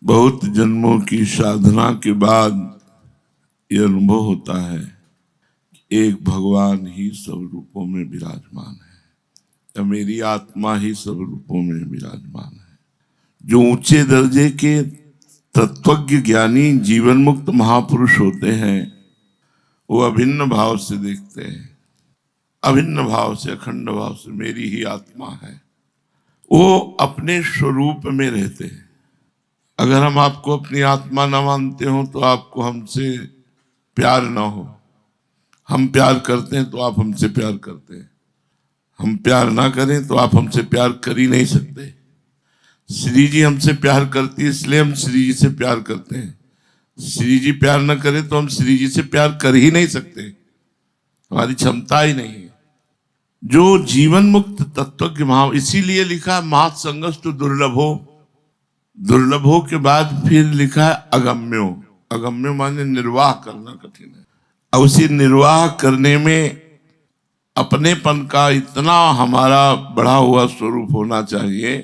बहुत जन्मों की साधना के बाद ये अनुभव होता है कि एक भगवान ही सब रूपों में विराजमान है, या मेरी आत्मा ही सब रूपों में विराजमान है। जो ऊंचे दर्जे के तत्वज्ञ ज्ञानी जीवन मुक्त महापुरुष होते हैं वो अभिन्न भाव से देखते हैं, अभिन्न भाव से, अखंड भाव से मेरी ही आत्मा है। वो अपने स्वरूप में रहते हैं। अगर हम आपको अपनी आत्मा न मानते हो तो आपको हमसे प्यार ना हो। हम प्यार करते हैं तो आप हमसे प्यार करते हैं, हम प्यार ना करें तो आप हमसे प्यार कर ही नहीं सकते। श्री जी हमसे प्यार करती है इसलिए हम श्री जी से प्यार करते हैं। श्री जी प्यार ना करें तो हम श्री जी से प्यार कर ही नहीं सकते, हमारी क्षमता ही नहीं है। जो जीवन मुक्त तत्वज्ञ महा, इसीलिए लिखा महासंगस्तु दुर्लभो, दुर्लभो के बाद फिर लिखा है अगम्यो। अगम्यो माने निर्वाह करना कठिन है। और उसी निर्वाह करने में अपनेपन का इतना हमारा बढ़ा हुआ स्वरूप होना चाहिए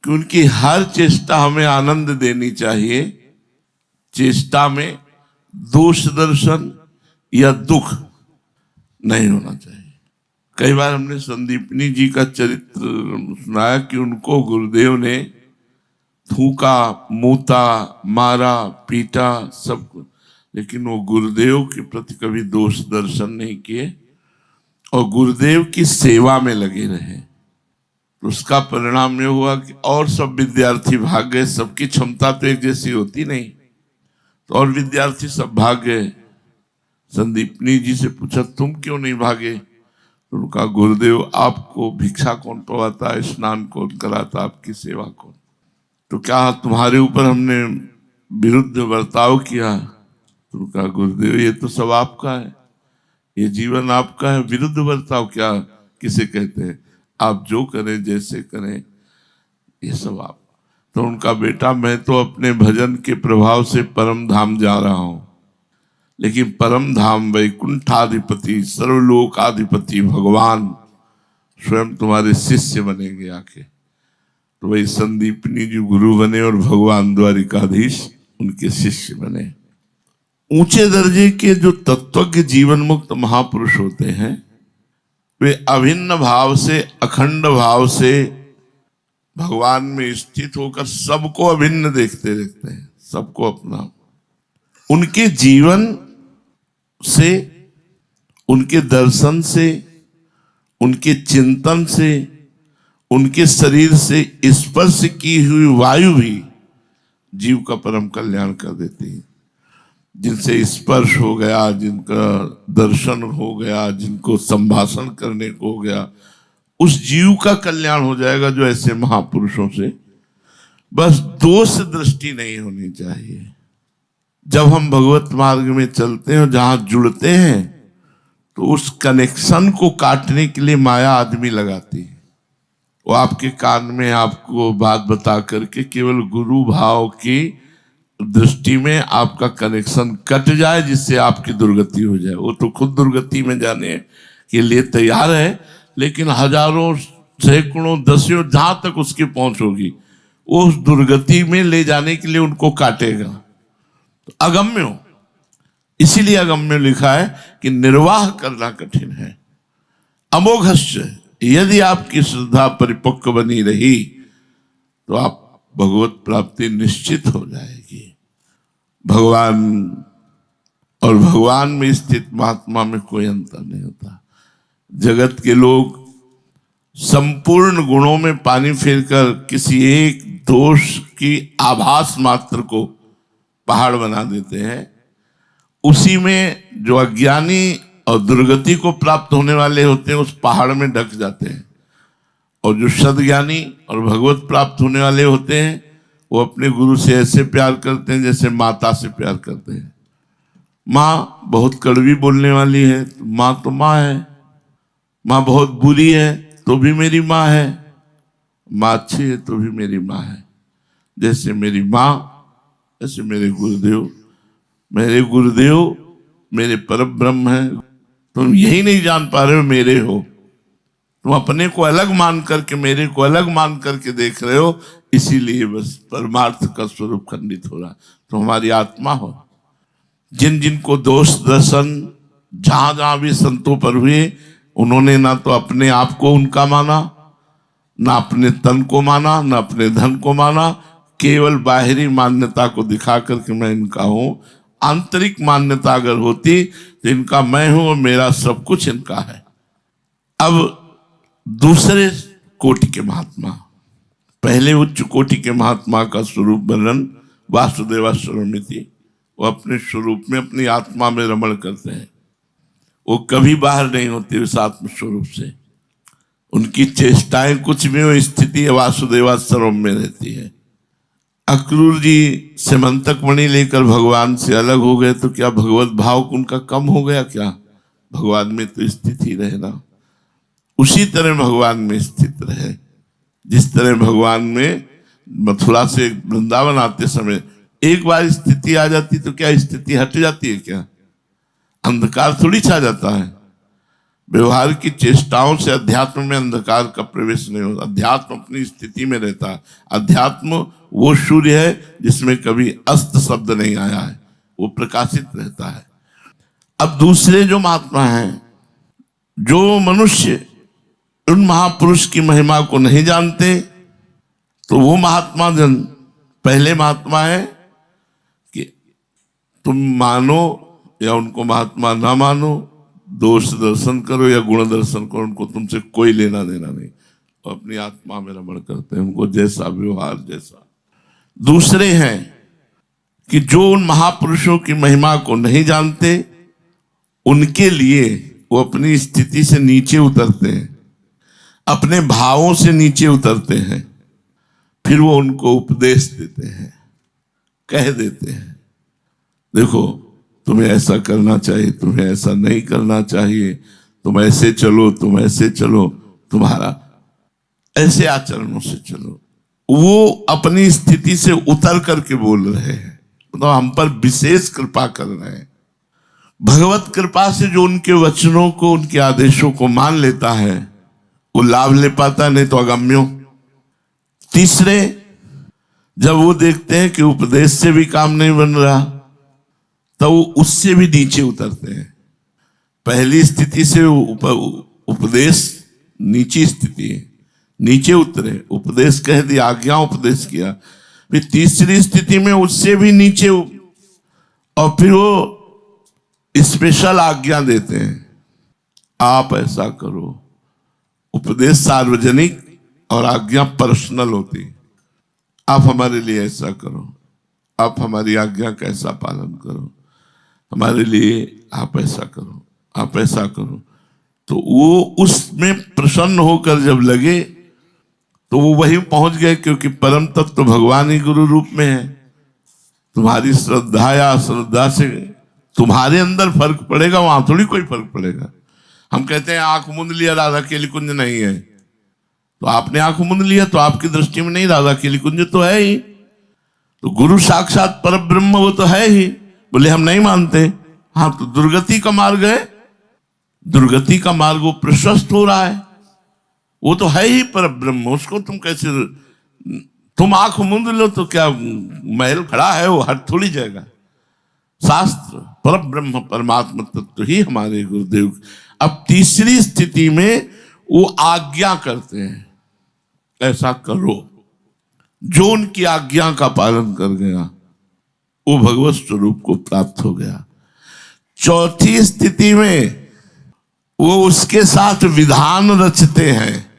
कि उनकी हर चेष्टा हमें आनंद देनी चाहिए। चेष्टा में दोष दर्शन या दुख नहीं होना चाहिए। कई बार हमने संदीपनी जी का चरित्र सुनाया कि उनको गुरुदेव ने थूका, मूता, मारा, पीटा, सब कुछ, लेकिन वो गुरुदेव के प्रति कभी दोष दर्शन नहीं किए और गुरुदेव की सेवा में लगे रहे। तो उसका परिणाम ये हुआ कि और सब विद्यार्थी भाग गए। सबकी क्षमता तो एक जैसी होती नहीं, तो और विद्यार्थी सब भाग गए। संदीपनी जी से पूछा तुम क्यों नहीं भागे? तो उनका गुरुदेव आपको भिक्षा कौन पवाता, स्नान कौन कराता, आपकी सेवा कौन? तो क्या तुम्हारे ऊपर हमने विरुद्ध बर्ताव किया? तो उनका गुरुदेव ये तो सब आपका है, ये जीवन आपका है, विरुद्ध बर्ताव क्या किसे कहते हैं? आप जो करें, जैसे करें, ये सब आप। तो उनका बेटा मैं तो अपने भजन के प्रभाव से परम धाम जा रहा हूं, लेकिन परम धाम वैकुंठाधिपति सर्वलोकाधिपति भगवान स्वयं तुम्हारे शिष्य बनेंगे आके। तो वही संदीपनी जी गुरु बने और भगवान द्वारिकाधीश उनके शिष्य बने। ऊंचे दर्जे के जो तत्वज्ञ जीवन मुक्त महापुरुष होते हैं वे अभिन्न भाव से, अखंड भाव से भगवान में स्थित होकर सबको अभिन्न देखते रहते हैं, सबको अपना। उनके जीवन से, उनके दर्शन से, उनके चिंतन से, उनके शरीर से स्पर्श की हुई वायु भी जीव का परम कल्याण कर देती है। जिनसे स्पर्श हो गया, जिनका दर्शन हो गया, जिनको संभाषण करने को हो गया, उस जीव का कल्याण हो जाएगा जो ऐसे महापुरुषों से। बस दोष दृष्टि नहीं होनी चाहिए। जब हम भगवत मार्ग में चलते हैं और जहां जुड़ते हैं तो उस कनेक्शन को काटने के लिए माया आदमी लगाती है। वो आपके कान में आपको बात बता करके केवल गुरु भाव की दृष्टि में आपका कनेक्शन कट जाए, जिससे आपकी दुर्गति हो जाए। वो तो खुद दुर्गति में जाने के लिए तैयार है, लेकिन हजारों, सैकड़ों, दसियों, जहां तक उसकी पहुंच होगी वो उस दुर्गति में ले जाने के लिए उनको काटेगा। तो अगम्य, इसीलिए अगम्य लिखा है कि निर्वाह करना कठिन है। अमोघस्य, यदि आपकी श्रद्धा परिपक्व बनी रही तो आप भगवत प्राप्ति निश्चित हो जाएगी। भगवान और भगवान में स्थित महात्मा में कोई अंतर नहीं होता। जगत के लोग संपूर्ण गुणों में पानी फेरकर किसी एक दोष की आभास मात्र को पहाड़ बना देते हैं। उसी में जो अज्ञानी और दुर्गति को प्राप्त होने वाले होते हैं उस पहाड़ में ढक जाते हैं, और जो सद्ज्ञानी और भगवत प्राप्त होने वाले होते हैं वो अपने गुरु से ऐसे प्यार करते हैं जैसे माता से प्यार करते हैं। माँ बहुत कड़वी बोलने वाली है, तो माँ तो माँ है। माँ बहुत बुरी है तो भी मेरी माँ है। माँ अच्छी है तो भी मेरी माँ है। जैसे मेरी माँ ऐसे मेरे गुरुदेव। मेरे गुरुदेव मेरे परम ब्रह्म है, तुम यही नहीं जान पा रहे हो मेरे हो। तुम अपने को अलग मान करके, मेरे को अलग मान करके देख रहे हो, इसीलिए बस परमार्थ का स्वरूप खंडित हो रहा। तो हमारी आत्मा हो, जिन जिनको दोष दर्शन जहां जहां भी संतों पर हुए, उन्होंने ना तो अपने आप को उनका माना, ना अपने तन को माना, ना अपने धन को माना, केवल बाहरी मान्यता को दिखा करके मैं इनका हूं। आंतरिक मान्यता अगर होती तो इनका मैं हूं और मेरा सब कुछ इनका है। अब दूसरे कोटि के महात्मा, पहले उच्च कोटि के महात्मा का स्वरूप वर्णन वासुदेवाश्वरमिति, वो अपने स्वरूप में अपनी आत्मा में रमण करते हैं, वो कभी बाहर नहीं होते उस आत्म स्वरूप से। उनकी चेष्टाएं कुछ भी हो, स्थिति वासुदेवाश्वरम में रहती है। अक्रूर जी सेमंतक मणि लेकर भगवान से अलग हो गए तो क्या भगवत भाव उनका कम हो गया क्या? भगवान में तो स्थित ही रहे ना, उसी तरह भगवान में स्थित रहे। जिस तरह भगवान में मथुरा से वृंदावन आते समय एक बार स्थिति आ जाती तो क्या स्थिति हट जाती है क्या? अंधकार थोड़ी छा जाता है। व्यवहार की चेष्टाओं से अध्यात्म में अंधकार का प्रवेश नहीं होता। अध्यात्म अपनी स्थिति में रहता है। अध्यात्म वो सूर्य है जिसमें कभी अस्त शब्द नहीं आया है, वो प्रकाशित रहता है। अब दूसरे जो महात्मा हैं, जो मनुष्य उन महापुरुष की महिमा को नहीं जानते, तो वो महात्मा जन पहले महात्मा है कि तुम मानो या उनको महात्मा ना मानो, दोष दर्शन करो या गुण दर्शन करो, उनको तुमसे कोई लेना देना नहीं, वो अपनी आत्मा में रमण करते हैं, उनको जैसा व्यवहार जैसा। दूसरे हैं कि जो उन महापुरुषों की महिमा को नहीं जानते, उनके लिए वो अपनी स्थिति से नीचे उतरते हैं, अपने भावों से नीचे उतरते हैं, फिर वो उनको उपदेश देते हैं, कह देते हैं देखो तुम्हें ऐसा करना चाहिए, तुम्हें ऐसा नहीं करना चाहिए, तुम ऐसे चलो, तुम ऐसे चलो, तुम्हारा ऐसे आचरणों से चलो। वो अपनी स्थिति से उतर करके बोल रहे हैं, तो हम पर विशेष कृपा कर रहे हैं। भगवत कृपा से जो उनके वचनों को, उनके आदेशों को मान लेता है, वो लाभ ले पाता, नहीं तो अगम्यो। तीसरे, जब वो देखते हैं कि उपदेश से भी काम नहीं बन रहा, तो वो उससे भी नीचे उतरते हैं। पहली स्थिति से उपदेश नीची स्थिति है, नीचे उतरे, उपदेश कह दिया, आज्ञा उपदेश किया। फिर तीसरी स्थिति में उससे भी नीचे, और फिर वो स्पेशल आज्ञा देते हैं, आप ऐसा करो। उपदेश सार्वजनिक और आज्ञा पर्सनल होती। आप हमारे लिए ऐसा करो, आप हमारी आज्ञा का ऐसा पालन करो, हमारे लिए आप ऐसा करो, आप ऐसा करो। तो वो उसमें प्रसन्न होकर जब लगे तो वो वहीं पहुंच गए, क्योंकि परम तत्व तो भगवान ही गुरु रूप में है। तुम्हारी श्रद्धा या अश्रद्धा से तुम्हारे अंदर फर्क पड़ेगा, वहां थोड़ी कोई फर्क पड़ेगा। हम कहते हैं आंख मूंद लिया, राधा केली कुंज नहीं है, तो आपने आंख मूंद लिया तो आपकी दृष्टि में नहीं राधा केली कुंज तो है ही। तो गुरु साक्षात पर ब्रह्म वो तो है ही। बोले हम नहीं मानते। हाँ, तो दुर्गति का मार्ग है, दुर्गति का मार्ग वो प्रशस्त हो रहा है, वो तो है ही पर ब्रह्म। उसको तुम कैसे, तुम आंख मूंद लो तो क्या महल खड़ा है, वो हट थोड़ी जाएगा। शास्त्र पर ब्रह्म परमात्मा तत्व ही हमारे गुरुदेव। अब तीसरी स्थिति में वो आज्ञा करते हैं, ऐसा करो। जो उनकी आज्ञा का पालन कर गया वो भगवत स्वरूप को प्राप्त हो गया। चौथी स्थिति में वो उसके साथ विधान रचते हैं,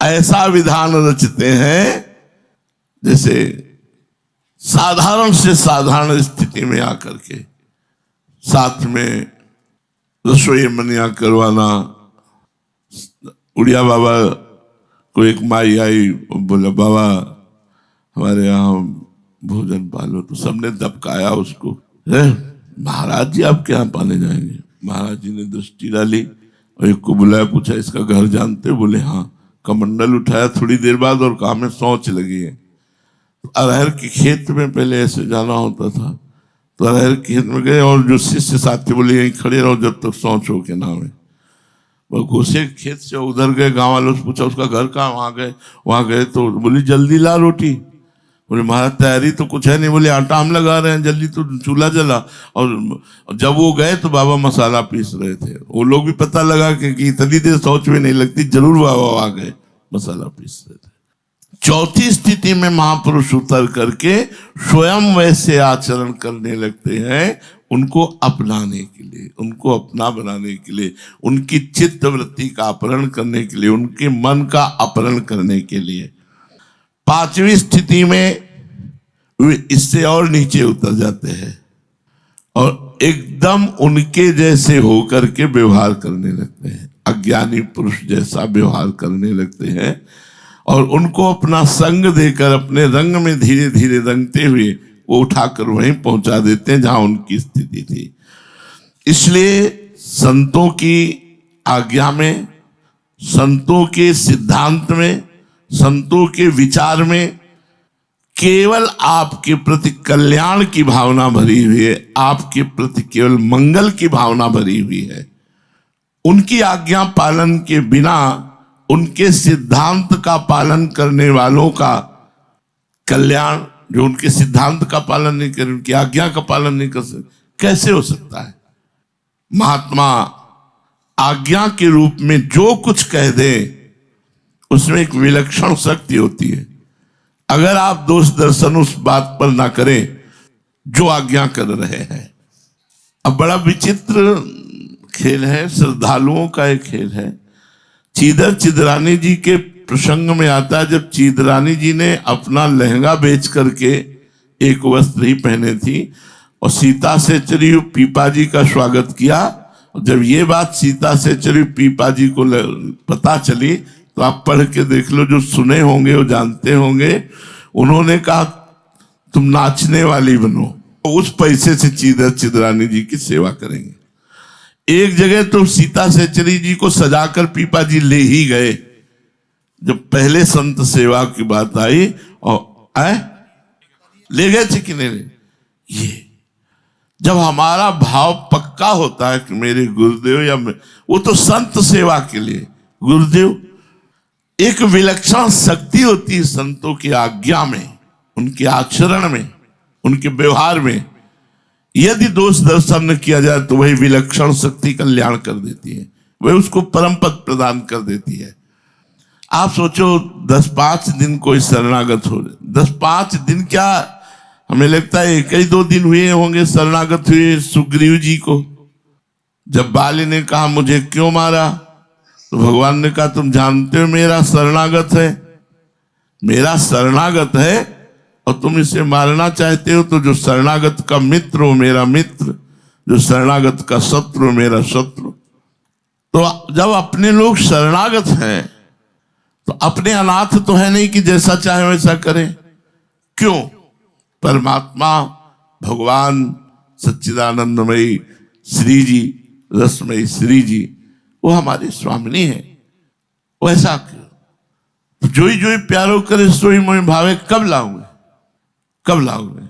ऐसा विधान रचते हैं जैसे साधारण से साधारण स्थिति में आकर के साथ में रसोई मनिया करवाना। उड़िया बाबा को एक माई आई, बोला बाबा हमारे यहाँ भोजन पालो, तो सबने दबकाया उसको। महाराज जी आप क्या पाने जाएंगे? महाराज जी ने दृष्टि डाली और एक को बुलाया, पूछा इसका घर जानते? बोले हाँ। कमंडल उठाया, थोड़ी देर बाद और कहा में सोच लगी है। तो अरहर के खेत में पहले ऐसे जाना होता था, तो अरहर के खेत में गए और जो शिष्य साथी बोले यहीं खड़े रहो जब तक सोच हो के नाम है। वो घुसे खेत से, उधर गए, गांव वालों से पूछा उसका घर कहाँ, वहां गए तो बोली जल्दी ला रोटी। बोले महाराज तैयारी तो कुछ है नहीं। बोले आटा हम लगा रहे हैं, जल्दी तो चूल्हा जला। और जब वो गए तो बाबा मसाला पीस रहे थे। वो लोग भी पता लगा कि इतनी देर सोच में नहीं लगती, जरूर बाबा आ गए, मसाला पीस रहे थे। चौथी स्थिति में महापुरुष उतर करके स्वयं वैसे आचरण करने लगते हैं, उनको अपनाने के लिए, उनको अपना बनाने के लिए, उनकी चित्त वृत्ति का अपहरण करने के लिए, उनके मन का अपहरण करने के लिए। पांचवी स्थिति में वे इससे और नीचे उतर जाते हैं और एकदम उनके जैसे होकर के व्यवहार करने लगते हैं, अज्ञानी पुरुष जैसा व्यवहार करने लगते हैं और उनको अपना संग देकर अपने रंग में धीरे धीरे रंगते हुए वो उठाकर वहीं पहुंचा देते हैं जहां उनकी स्थिति थी। इसलिए संतों की आज्ञा में, संतों के सिद्धांत में, संतों के विचार में केवल आपके प्रति कल्याण की भावना भरी हुई है, आपके प्रति केवल मंगल की भावना भरी हुई है। उनकी आज्ञा पालन के बिना, उनके सिद्धांत का पालन करने वालों का कल्याण, जो उनके सिद्धांत का पालन नहीं कर, उनकी आज्ञा का पालन नहीं कर सकते, कैसे हो सकता है? महात्मा आज्ञा के रूप में जो कुछ कह दे उसमें एक विलक्षण शक्ति होती है। अगर आप दोष दर्शन उस बात पर ना करें जो आज्ञा कर रहे हैं। अब बड़ा विचित्र खेल है, श्रद्धालुओं का एक खेल है। चीदर चिदरानी जी के प्रसंग में आता है, जब चिदरानी जी ने अपना लहंगा बेच करके एक वस्त्र ही पहने थी और सीता से चरी पीपा जी का स्वागत किया। जब ये बात सीता से चरी पीपा जी को पता चली तो आप पढ़ के देख लो, जो सुने होंगे वो जानते होंगे। उन्होंने कहा तुम नाचने वाली बनो, उस पैसे से चीदर चिदरानी जी की सेवा करेंगे। एक जगह तो सीता सेचरी जी को सजाकर पीपा जी ले ही गए। जब पहले संत सेवा की बात आई और ले गए थे कि नहीं? ये जब हमारा भाव पक्का होता है कि मेरे गुरुदेव या वो तो संत सेवा के लिए गुरुदेव, एक विलक्षण शक्ति होती है संतों की आज्ञा में, उनके आचरण में, उनके व्यवहार में। यदि दोष दर्शन न किया जाए तो वही विलक्षण शक्ति कल्याण कर देती है, वही उसको परम पद प्रदान कर देती है। आप सोचो 10-5 दिन कोई शरणागत हो, 10-5 दिन क्या, हमें लगता है 1-2 दिन हुए होंगे शरणागत हुए सुग्रीव जी को। जब बाली ने कहा मुझे क्यों मारा, तो भगवान ने कहा तुम जानते हो मेरा शरणागत है, मेरा शरणागत है और तुम इसे मारना चाहते हो, तो जो शरणागत का मित्र हो मेरा मित्र, जो शरणागत का शत्रु मेरा शत्रु। तो जब अपने लोग शरणागत हैं तो अपने अनाथ तो है नहीं कि जैसा चाहे वैसा करें। क्यों? परमात्मा भगवान सच्चिदानंदमयी श्री जी, रसमयी श्री जी, वो हमारी स्वामिनी है। वैसा क्यों? जोई जोई प्यारो करे सोई मोहि भावे, कब लाओगे, कब लाओगे?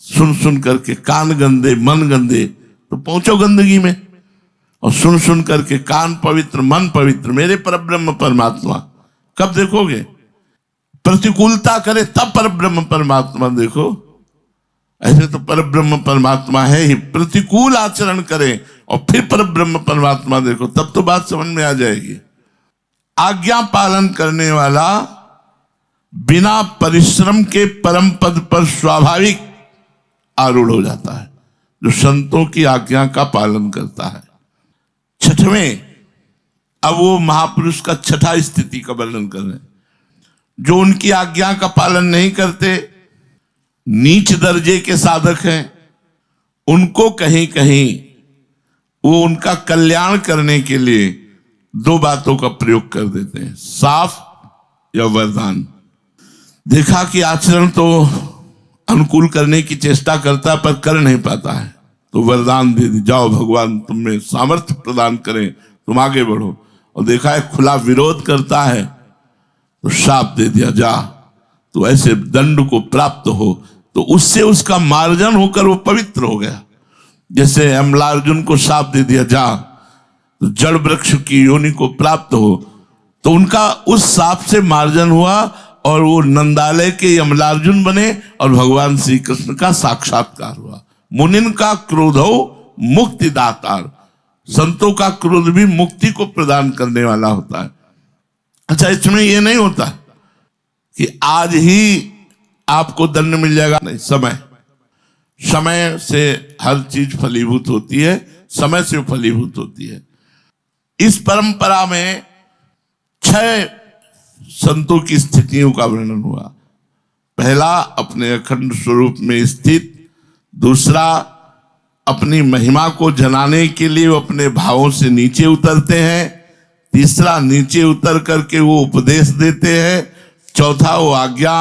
सुन सुन करके कान गंदे मन गंदे तो पहुंचो गंदगी में, और सुन सुन करके कान पवित्र मन पवित्र मेरे परब्रह्म परमात्मा कब देखोगे? प्रतिकूलता करे तब परब्रह्म परमात्मा देखो, ऐसे तो परब्रह्म परमात्मा है ही। प्रतिकूल आचरण करें और फिर परब्रह्म परमात्मा देखो, तब तो बात समझ में आ जाएगी। आज्ञा पालन करने वाला बिना परिश्रम के परम पद पर स्वाभाविक आरूढ़ हो जाता है, जो संतों की आज्ञा का पालन करता है। छठवें, अब वो महापुरुष का छठा स्थिति का वर्णन कर रहे हैं। जो उनकी आज्ञा का पालन नहीं करते, नीच दर्जे के साधक हैं, उनको कहीं कहीं वो उनका कल्याण करने के लिए 2 बातों का प्रयोग कर देते हैं, साफ या वरदान। देखा कि आचरण तो अनुकूल करने की चेष्टा करता है पर कर नहीं पाता है, तो वरदान दे दी, जाओ भगवान तुम्हें सामर्थ्य प्रदान करें, तुम आगे बढ़ो। और देखा है खुला विरोध करता है तो शाप दे दिया, जा तो ऐसे दंड को प्राप्त हो। तो उससे उसका मार्जन होकर वो पवित्र हो गया। जैसे अमलार्जुन को शाप दे दिया, जा, तो जड़ वृक्ष की योनि को प्राप्त हो, तो उनका उस साप से मार्जन हुआ और वो नंदालय के यमलार्जुन बने और भगवान श्री कृष्ण का साक्षात्कार हुआ। मुनिन का क्रोधो मुक्ति दातार, संतों का क्रोध भी मुक्ति को प्रदान करने वाला होता है। अच्छा, इसमें यह नहीं होता कि आज ही आपको दंड मिल जाएगा, नहीं, समय से हर चीज फलीभूत होती है, समय से फलीभूत होती है। इस परंपरा में 6 संतों की स्थितियों का वर्णन हुआ। पहला, अपने अखंड स्वरूप में स्थित। दूसरा, अपनी महिमा को जनाने के लिए वो अपने भावों से नीचे उतरते हैं। तीसरा, नीचे उतर करके वो उपदेश देते हैं। चौथा, वो आज्ञा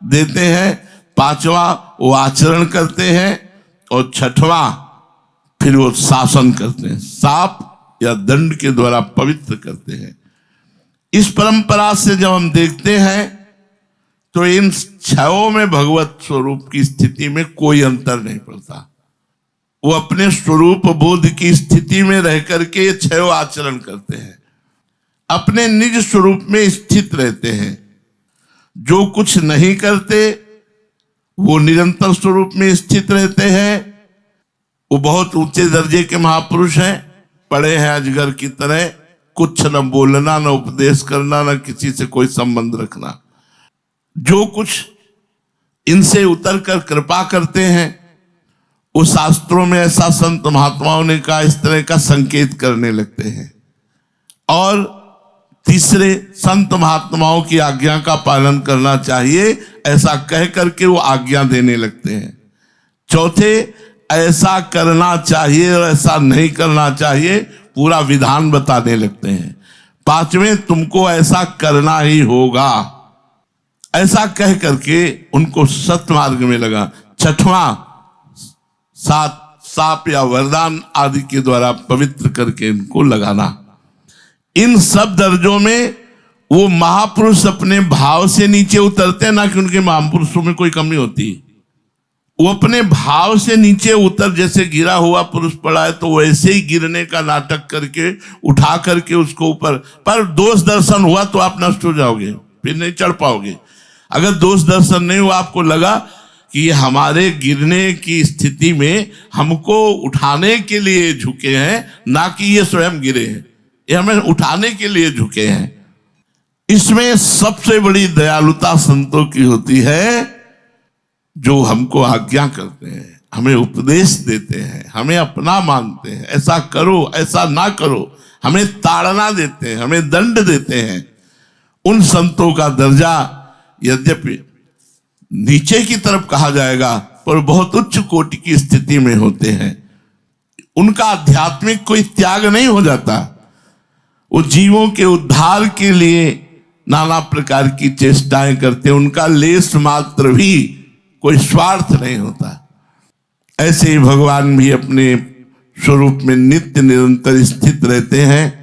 देते हैं। पांचवा, वो आचरण करते हैं। और छठवां, फिर वो शासन करते हैं, शाप या दंड के द्वारा पवित्र करते हैं। इस परंपरा से जब हम देखते हैं तो इन 6 में भगवत स्वरूप की स्थिति में कोई अंतर नहीं पड़ता। वो अपने स्वरूप बोध की स्थिति में रह करके 6 आचरण करते हैं, अपने निज स्वरूप में स्थित रहते हैं। जो कुछ नहीं करते वो निरंतर स्वरूप में स्थित रहते हैं। वो बहुत ऊंचे दर्जे के महापुरुष हैं, पड़े हैं अजगर की तरह, कुछ न बोलना, न उपदेश करना, न किसी से कोई संबंध रखना। जो कुछ इनसे उतर कर कृपा करते हैं, उस शास्त्रों में ऐसा संत महात्माओं ने कहा, इस तरह का संकेत करने लगते हैं। और तीसरे, संत महात्माओं की आज्ञा का पालन करना चाहिए, ऐसा कह करके वो आज्ञा देने लगते हैं। चौथे, ऐसा करना चाहिए और ऐसा नहीं करना चाहिए, पूरा विधान बताने लगते हैं। पांचवें, तुमको ऐसा करना ही होगा, ऐसा कह करके उनको सत्मार्ग में लगा। छठवां, साप या वरदान आदि के द्वारा पवित्र करके इनको लगाना। इन सब दर्जों में वो महापुरुष अपने भाव से नीचे उतरते हैं, ना कि उनके महापुरुषों में कोई कमी होती। वो अपने भाव से नीचे उतर, जैसे गिरा हुआ पुरुष पड़ा है तो वैसे ही गिरने का नाटक करके उठा करके उसको ऊपर। पर दोष दर्शन हुआ तो आप नष्ट हो जाओगे, फिर नहीं चढ़ पाओगे। अगर दोष दर्शन नहीं हुआ, आपको लगा कि ये हमारे गिरने की स्थिति में हमको उठाने के लिए झुके हैं, ना कि ये स्वयं गिरे हैं, ये हमें उठाने के लिए झुके हैं। इसमें सबसे बड़ी दयालुता संतों की होती है, जो हमको आज्ञा करते हैं, हमें उपदेश देते हैं, हमें अपना मानते हैं, ऐसा करो ऐसा ना करो, हमें ताड़ना देते हैं, हमें दंड देते हैं। उन संतों का दर्जा यद्यपि नीचे की तरफ कहा जाएगा, पर बहुत उच्च कोटि की स्थिति में होते हैं। उनका आध्यात्मिक कोई त्याग नहीं हो जाता। वो जीवों के उद्धार के लिए नाना प्रकार की चेष्टाएं करते हैं, उनका लेस मात्र भी कोई स्वार्थ नहीं होता। ऐसे ही भगवान भी अपने स्वरूप में नित्य निरंतर स्थित रहते हैं।